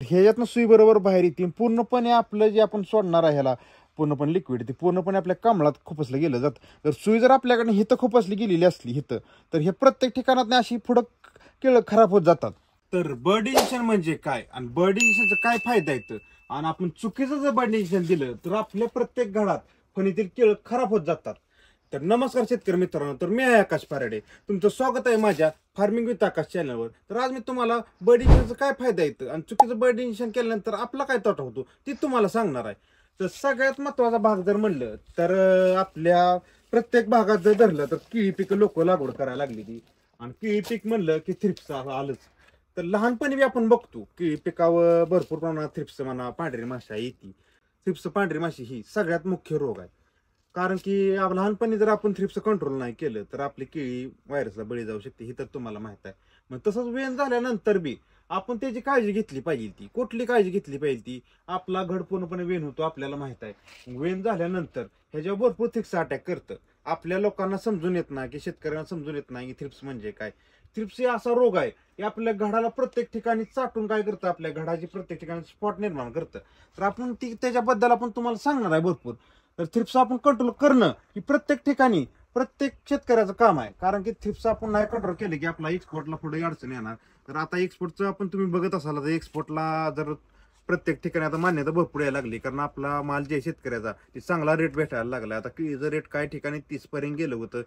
ह्याच्यातनं सुई बरोबर बाहेर येते पूर्णपणे आपलं जे आपण सोडणार आहे ह्याला पूर्णपणे लिक्विड ते पूर्णपणे आपल्या कमळात खुपसलं गेलं जातं. तर सुई जर आपल्याकडे हिथं खुपसली गेलेली असली हिथं तर हे प्रत्येक ठिकाणात अशी पुढं केळं खराब होत जातात. तर बर्ड इंजेक्शन म्हणजे काय आणि बर्ड इंजेक्शनचा काय फायदा येतं आणि आपण चुकीचं जर बर्ड इंजेक्शन दिलं तर आपल्या प्रत्येक घरात फणीतील केळं खराब होत जातात. तर नमस्कार शेतकरी मित्रांनो, तर मी आहे आकाश पारडे. तुमचं स्वागत आहे माझ्या फार्मिंग विथ आकाश चॅनलवर. तर आज मी तुम्हाला बर्ड इंजेक्शनचा काय फायदा येतं आणि चुकीचं बर्ड इंजेक्शन केल्यानंतर आपला काय तोटा होतो ते तुम्हाला सांगणार आहे. तर सगळ्यात महत्वाचा भाग जर म्हणलं तर आपल्या प्रत्येक भागात जर धरलं तर केळी पिकं लोक लागवड करायला लागली ती आणि केळी पीक म्हणलं की थ्रिप्स आलंच. तर लहानपणी बी आपण बघतो केळी पिकावर भरपूर प्रमाणात थ्रिप्स म्हणा पांढरी माशी येते. थ्रिप्स पांढरी माशी ही सगळ्यात मुख्य रोग आहे. कारण की लहानपणी जर आपण थ्रिप्स कंट्रोल नाही केलं तर आपली केळी व्हायरसला बळी जाऊ शकते ही तर तुम्हाला माहित आहे. मग तसंच वेन झाल्यानंतर बी आपण त्याची काळजी घेतली पाहिजे. ती कुठली काळजी घेतली पाहिजे ती आपला घड पूर्णपणे वेन होतो आपल्याला माहित आहे. वेन झाल्यानंतर ह्याच्यावर भरपूर थ्रिप्स अटॅक करतं. आपल्या लोकांना समजून येत नाही की शेतकऱ्यांना समजून येत नाही की थ्रिप्स म्हणजे काय. थ्रिप्स हा असा रोग आहे की आपल्या घडाला प्रत्येक ठिकाणी चाटून काय करतं आपल्या घडाची प्रत्येक ठिकाणी स्पॉट निर्माण करतं. तर आपण त्याच्याबद्दल आपण तुम्हाला सांगणार आहे भरपूर. तर थ्रिप्स आपण कंट्रोल करणं ही प्रत्येक ठिकाणी प्रत्येक शेतकऱ्याचं काम आहे. कारण की थ्रिप्स आपण नाही कंट्रोल केले की आपला एक्सपोर्टला पुढे अडचण येणार. तर आता एक्सपोर्टचं आपण तुम्ही बघत असाल तर एक्सपोर्टला जर प्रत्येक ठिकाणी आता मान्यता भरपूर यायला लागली कारण आपला माल जे शेतकऱ्याचा ते चांगला रेट भेटायला लागला. आता केळीचं रेट काही ठिकाणी 30 पर्यंत गेलं होतं.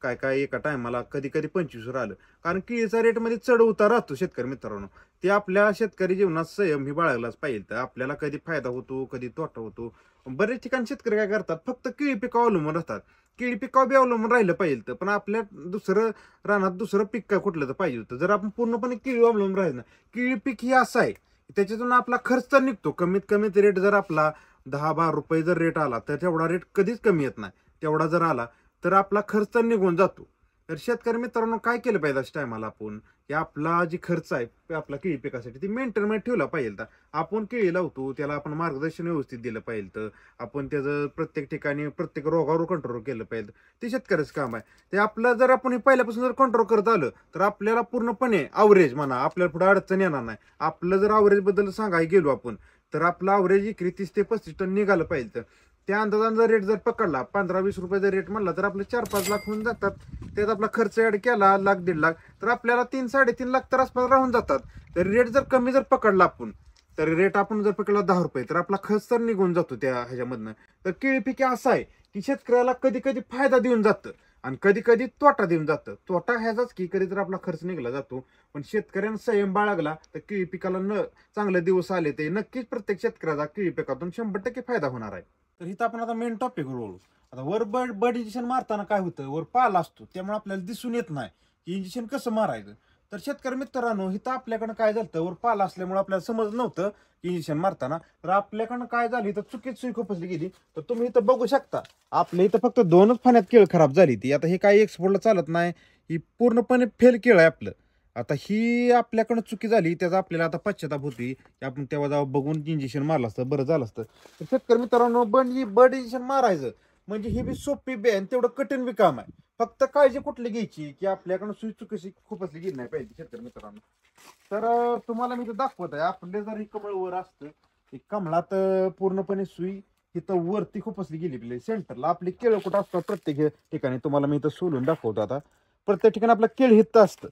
काय काय एका टायमाला कधी कधी 25 आलं. कारण केळीचा रेट मध्ये चढ उतार राहतो शेतकरी मित्रांनो. ते आपल्या शेतकरी जीवनात संयम ही बाळगलाच पाहिजे. तर आपल्याला कधी फायदा होतो कधी तोटा होतो. बरेच ठिकाणी शेतकरी काय करतात फक्त केळी पिकावर अवलंबून राहतात. केळी पिकावर बी अवलंबून राहिलं पाहिजे पण आपल्या दुसरं रानात दुसरं पीक काय कुठलं तर पाहिजे होतं. जर आपण पूर्णपणे केळी अवलंबून राहिलं ना केळी पीक ही असं आहे त्याच्यातून आपला खर्च तर निघतो. कमीत कमी रेट जर आपला 10-12 रुपये जर रेट आला तर तेवढा रेट कधीच कमी येत नाही. तेवढा जर आला तर आपला खर्च निघून जातो. तर शेतकरी मित्रांनो काय केलं पाहिजे अशा टायमाला आपण की आपला जी खर्च आहे आपला केळी पिकासाठी ती मेंटेन मध्ये ठेवला पाहिजे. तर आपण केळी लावतो त्याला आपण मार्गदर्शन व्यवस्थित दिलं पाहिजे. तर आपण त्याचं प्रत्येक ठिकाणी प्रत्येक रोगावर कंट्रोल केलं पाहिजे. ते शेतकऱ्याचं काम आहे. ते आपलं जर आपण पहिल्यापासून जर कंट्रोल करत आलं तर आपल्याला पूर्णपणे अवरेज म्हणा आपल्याला पुढे अडचण येणार नाही. आपलं जर अवरेज बद्दल सांगायला गेलो आपण तर आपलं अवरेज 30 ते 35 टन निघालं पाहिजे. त्या अंदाजान जर रेट जर पकडला 15-20 रुपये जर रेट म्हणला तर आपले 4-5 लाख होऊन जातात. त्यात आपला खर्च ऍड केला 1-1.5 लाख तर आपल्याला 3-3.5 लाख तर आसपास राहून जातात. तर रेट जर कमी जर पकडला आपण तर रेट आपण जर पकडला 10 रुपये तर आपला खर्च तर निघून जातो त्या ह्याच्यामधनं. तर केळी पिके असं आहे की शेतकऱ्याला कधी कधी फायदा देऊन जातं आणि कधी कधी तोटा देऊन जातं. तोटा ह्याचाच की कधी तर आपला खर्च निघला जातो. पण शेतकऱ्यांना संयम बाळगला तर केळी पिकाला चांगले दिवस आले ते नक्कीच प्रत्येक शेतकऱ्याचा केळी पिकातून 100% फायदा होणार आहे. तर इथं आपण आता मेन टॉपिक वळू. आता वर बर्ड इंजेक्शन मारताना काय होतं वर पाला असतो त्यामुळे आपल्याला दिसून येत नाही की इंजेक्शन कसं मारायचं. तर शेतकरी मित्रांनो इथं आपल्याकडं काय झालं वर पाला असल्यामुळे आपल्याला समज नव्हतं की इंजेक्शन मारताना. तर आपल्याकडनं काय झाली तर चुकीच सुई खोपसली गेली. तर तुम्ही इथं बघू शकता आपल्या इथं फक्त 2च फाण्यात केळ खराब झाली ती. आता हे काही एक्सपोर्टला चालत नाही. ही पूर्णपणे फेल केळ आहे आपलं. आता ही आपल्याकडनं चुकी झाली त्याचा आपल्याला आता पश्चाताप होती की आपण तेव्हा जाऊ बघून इंजेक्शन मारलं असतं बरं झालं असतं. तर शेतकरी मित्रांनो बर्ड इंजेक्शन मारायचं म्हणजे ही बी सोपी बी आणि तेवढं कठीण बी काम आहे. फक्त काळजी कुठली घ्यायची की आपल्याकडनं सुई चुकीशी खूपच गेली नाही पाहिजे शेतकरी मित्रांनो. तर तुम्हाला मी तर दाखवत आहे आपले जर ही कमळ वर असतं कमळात पूर्णपणे सुई इथं वरती खुपसली गेली पाहिजे सेंटरला. आपली केळ कुठं असतात प्रत्येक ठिकाणी तुम्हाला मी इथं सोलून दाखवतो. आता प्रत्येक ठिकाणी आपलं केळ हिथं असतं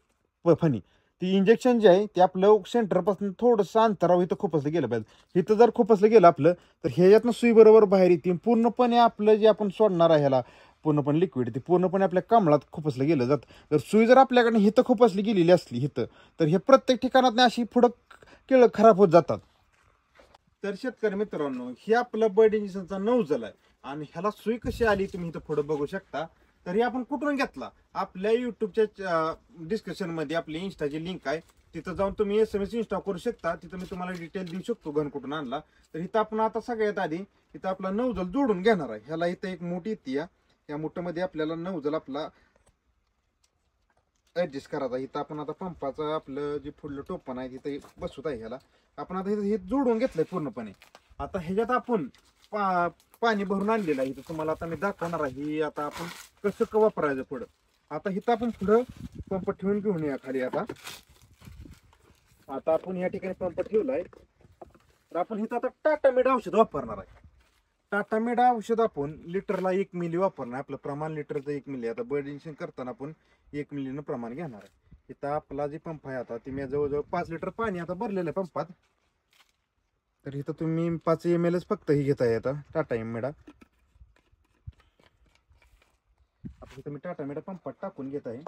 फणी. ती इंजेक्शन जे आहे ते आपलं सेंटरपासून थोडंसं अंतरावर इथं खुपसलं गेलं पाहिजे. इथं जर खुपसलं गेलं आपलं तर ह्याच्यातनं सुई बरोबर बाहेर येते पूर्णपणे आपलं जे आपण सोडणार आहे ह्याला पूर्णपणे लिक्विड ते पूर्णपणे आपल्या कमळात खुपसलं गेलं जातं. तर सुई जर आपल्याकडे हिथं खुपसली गेलेली असली हिथं तर हे प्रत्येक ठिकाणात अशी पुढं केळं खराब होत जातात. तर शेतकरी मित्रांनो हे आपलं बर्ड इंजेक्शनचा नौजल आहे आणि ह्याला सुई कशी आली तुम्ही इथं पुढे बघू शकता. तर हे आपण कुठून घेतला आपल्या युट्यूबच्या डिस्क्रिप्शन मध्ये आपली इन्स्टाची लिंक आहे. तिथं जाऊन तुम्ही SMS इन्स्टॉल करू शकता. तिथं मी तुम्हाला डिटेल देऊ शकतो घन कुठून आणला. तर इथं आपण आता सगळ्यात आधी इथं आपला नौजल जोडून घेणार आहे. ह्याला इथं एक मोठी येते या मोठ्यामध्ये आपल्याला नौजल आपला ऍडजस्ट करायचा. इथं आपण आता पंपाचं आपलं जे पुढलं टोपण आहे तिथं बसवत आहे ह्याला आपण आता हे जोडून घेतलंय पूर्णपणे. आता ह्याच्यात आपण पाणी भरून आणलेलं आहे. इथं तुम्हाला आता मी दाखवणार आहे आता आपण कसं वापरायचं पुढं. आता इथं आपण पुढं पंप ठेवून घेऊन या खाली. आता आपण या ठिकाणी पंप ठेवलाय तर आपण इथं आता टाटामेड औषध वापरणार आहे. टाटामेड औषध आपण लिटरला 1 मिली वापरणार. आपलं प्रमाण लिटरचं 1 मिली. आता बर्ड इंजेक्शन करताना आपण 1 मिलीनं प्रमाण घेणार आहे. इथं आपला जे पंप आहे आता ते मी जवळजवळ 5 लिटर पाणी आता भरलेलं आहे पंपात. तर इथं तुम्ही 5 ml फक्त ही घेताय आता टाटामेडा. आता इथं मी टाटामेडा पंपात टाकून घेत आहे.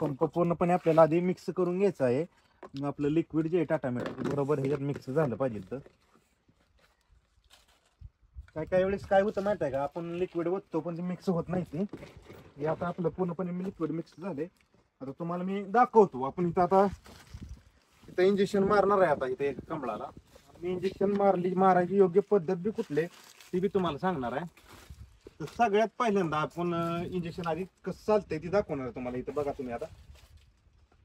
पंप पूर्णपणे आपल्याला आधी मिक्स करून घ्यायचं आहे. मग आपलं लिक्विड जे आहे टाटामेडा बरोबर ह्याच्यात मिक्स झालं पाहिजे. तर काही वेळेस काय होतं माहिती आहे का, आपण लिक्विड ओततो पण ते मिक्स होत नाही. ते आता आपलं पूर्णपणे लिक्विड मिक्स झाले. आता तुम्हाला मी दाखवतो. आपण इथं आता इथं इंजेक्शन मारणार आहे. आता इथे कमळाला मी इंजेक्शन मारायची योग्य पद्धत बी कुठले ती बी तुम्हाला सांगणार आहे. तर सगळ्यात पहिल्यांदा आपण इंजेक्शन आधी कसं चालतंय ती दाखवणार आहे तुम्हाला. इथं बघा तुम्ही आता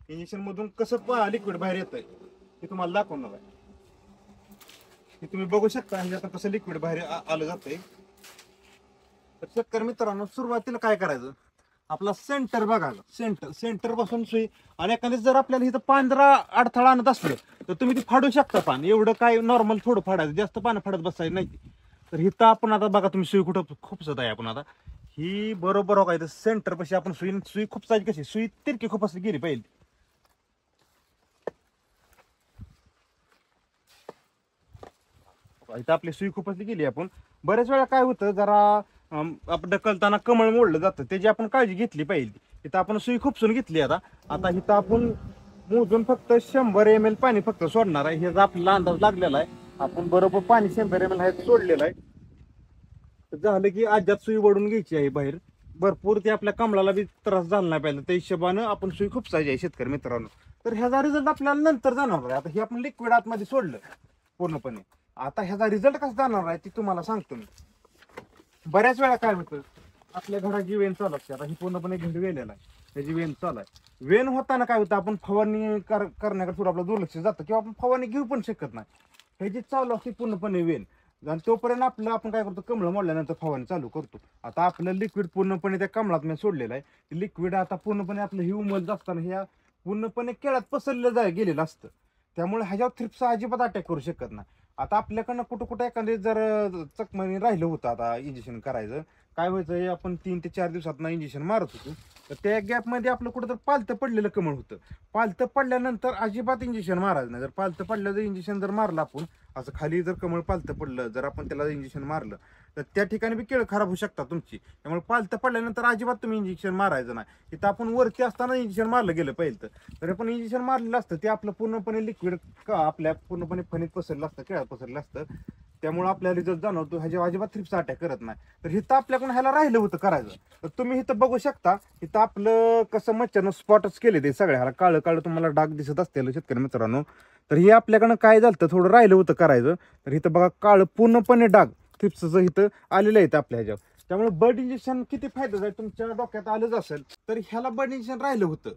इंजेक्शन मधून कसं लिक्विड बाहेर येतंय ते तुम्हाला दाखवणार आहे. हे तुम्ही बघू शकता आता कसं लिक्विड बाहेर आलं जातंय. तर शेतकरी मित्रांनो, सुरुवातीला काय करायचं, आपला सेंटर बघायला. सेंटर पासून सुई आणि एखाद्या जर आपल्याला इथं पांढरा अडथळा आणत असलं तर तुम्ही ती फाडू शकता पान. एवढं काय नॉर्मल थोडं फाडायचं, जास्त पानं फाडत बसायचं नाही. तर इथं आपण आता बघा तुम्ही सुई कुठं खुपसत आहे. आपण आता ही बरोबर हो का, इथं सेंटर पाशी आपण सुई खुपसायची कशी, सुई तिरकी खुपसली गेली पाहिजे. इथं आपली सुई खुपसली गेली. आपण बऱ्याच वेळा काय होतं, जरा आपण ढकलताना कमळ मोडलं जातं, त्याची आपण काळजी घेतली पाहिजे. इथं आपण सुई खुपसून घेतली. आता इथं आपण मोजून फक्त 100 ml पाणी फक्त सोडणार आहे. ह्याचा आपल्याला अंदाज लागलेला आहे. आपण बरोबर पाणी 100 ml सोडलेलं आहे. तर झालं की आज्यात सुई वडून घ्यायची आहे बाहेर. भरपूर ते आपल्या कमळाला बी त्रास झाला नाही पाहिजे, त्या हिशोबानं आपण सुई खुपसायची आहे शेतकरी मित्रांनो. तर ह्याचा रिझल्ट आपल्याला नंतर जाणार आहे. आता हे आपण लिक्विड आतमध्ये सोडलं पूर्णपणे. आता ह्याचा रिझल्ट कसा जाणार आहे ती तुम्हाला सांगतो मी. बऱ्याच वेळा काय होतं, आपल्या घराची वेन चालू असते. आता ही पूर्णपणे घडी वेलेला आहे, त्याची वेन चालू आहे. वेन होताना काय होतं, आपण फवारणी करण्याकडे थोडं आपलं दुर्लक्ष जातं किंवा आपण फवारणी घेऊ पण शकत नाही. ह्याची चालू असते पूर्णपणे वेन. आणि तोपर्यंत आपण काय करतो, कमळ मोडल्यानंतर फवारणी चालू करतो. आता आपलं लिक्विड पूर्णपणे त्या कमळात मी सोडलेलं आहे. लिक्विड आता पूर्णपणे आपलं ही उमल असताना ह्या पूर्णपणे केळात पसरलं गेलेलं असतं. त्यामुळे ह्याच्यावर थ्रिप्स अजिबात अटॅक करू शकत नाही. आता आपल्याकडनं कुठं एखादे जर चकमणी राहिलं होतं आता इंजेक्शन करायचं, काय व्हायचं, आपण 3 ते 4 दिवसात इंजेक्शन मारत होतो. तर त्या गॅपमध्ये आपलं कुठं तर पालतं पडलेलं कमळ होतं. पालतं पडल्यानंतर अजिबात इंजेक्शन मारायचं नाही. जर पालतं पडलं जर इंजेक्शन जर मारलं आपण, असं खाली जर कमळ पालतं पडलं, जर आपण त्याला इंजेक्शन मारलं तर त्या ठिकाणी बी केळ खराब होऊ शकतात तुमची. त्यामुळे पालतं पडल्यानंतर अजिबात तुम्ही इंजेक्शन मारायचं नाही. इथं आपण वरती असताना इंजेक्शन मारलं गेलं पाहिजे. तर आपण इंजेक्शन मारलेलं असतं ते आपलं पूर्णपणे लिक्विड आपल्या पूर्णपणे फणीत पसरलं असतं, केळात पसरलं असतं. त्यामुळे आपल्याला रिझल्ट जाणवतो. ह्याच्या अजिबात थ्रिप्स अटॅक करत नाही. तर इथं आपल्याकडून ह्याला राहिलं होतं करायचं. तर तुम्ही इथं बघू शकता, इथं आपलं कसं मच्छरनं स्पॉटच केले ते सगळ्या. ह्याला काळं काळं तुम्हाला डाग दिसत असतील शेतकरी मित्रांनो. तर हे आपल्याकडनं काय झालं, थोडं राहिलं होतं करायचं. तर इथं बघा काळं पूर्णपणे डाग थ्रिप्सचं इथं आलेलं आहे आपल्या ह्याच्यावर. त्यामुळे बर्ड इंजेक्शन किती फायद्याचं आहे तुमच्या डोक्यात आलंच असेल. तर ह्याला बर्ड इंजेक्शन राहिलं होतं,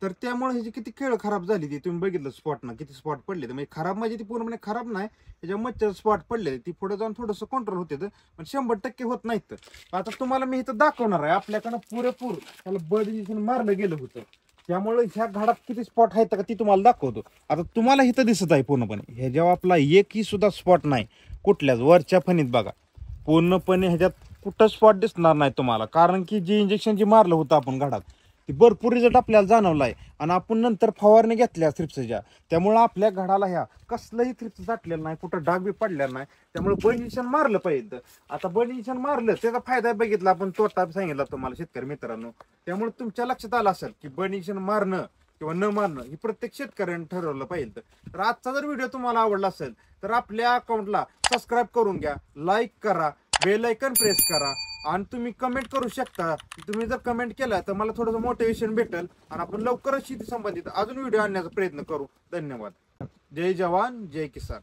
तर त्यामुळे ह्याची किती केळ खराब झाली ती तुम्ही बघितलं. स्पॉटना किती स्पॉट पडले. म्हणजे खराब म्हणजे ती पूर्णपणे खराब नाही, त्याच्या मच्छर स्पॉट पडले. ती पुढे जाऊन थोडंसं कंट्रोल होते, पण 100% होत नाहीत. तर आता तुम्हाला मी इथं दाखवणार आहे. आपल्याकडं पुरेपूर त्याला बर्ड इंजेक्शन मारलं गेलं होतं. त्यामुळे ह्या झाडात किती स्पॉट आहेत का ती तुम्हाला दाखवतो. आता तुम्हाला इथं दिसत आहे पूर्णपणे ह्याच्यावर आपला एकही सुद्धा स्पॉट नाही कुठल्याच. वरच्या फणीत बघा पूर्णपणे ह्याच्यात कुठं स्पॉट दिसणार नाही तुम्हाला. कारण की जे इंजेक्शन जे मारलं होतं आपण घडात ती भरपूर रिझल्ट आपल्याला जाणवला आहे. आणि आपण नंतर फवारणी घेतल्या थ्रिप्सच्या, त्यामुळे आपल्या घडाला ह्या कसलंही थ्रिप्स जाटलेलं नाही, कुठं डाग बी पडलेला नाही. त्यामुळे बर्ड इंजेक्शन मारलं पाहिजे. आता बर्ड इंजेक्शन मारलं त्याचा फायदा बघितला आपण, तोटा सांगितला तुम्हाला शेतकरी मित्रांनो. त्यामुळे तुमच्या लक्षात आलं असेल की बर्ड इंजेक्शन मारणं किंवा न मारणं हे प्रत्येक शेतकऱ्याने ठरवलं पाहिजे. तर आजचा जर व्हिडिओ तुम्हाला आवडला असेल तर आपल्या अकाउंटला सबस्क्राईब करून घ्या, लाईक करा, बेल आयकन प्रेस करा आणि तुम्ही कमेंट करू शकता. तुम्ही जर कमेंट केला तर मला थोडंसं मोटिवेशन भेटेल आणि आपण लवकरच शेती संबंधित अजून व्हिडिओ आणण्याचा प्रयत्न करू. धन्यवाद. जय जवान जय किसान.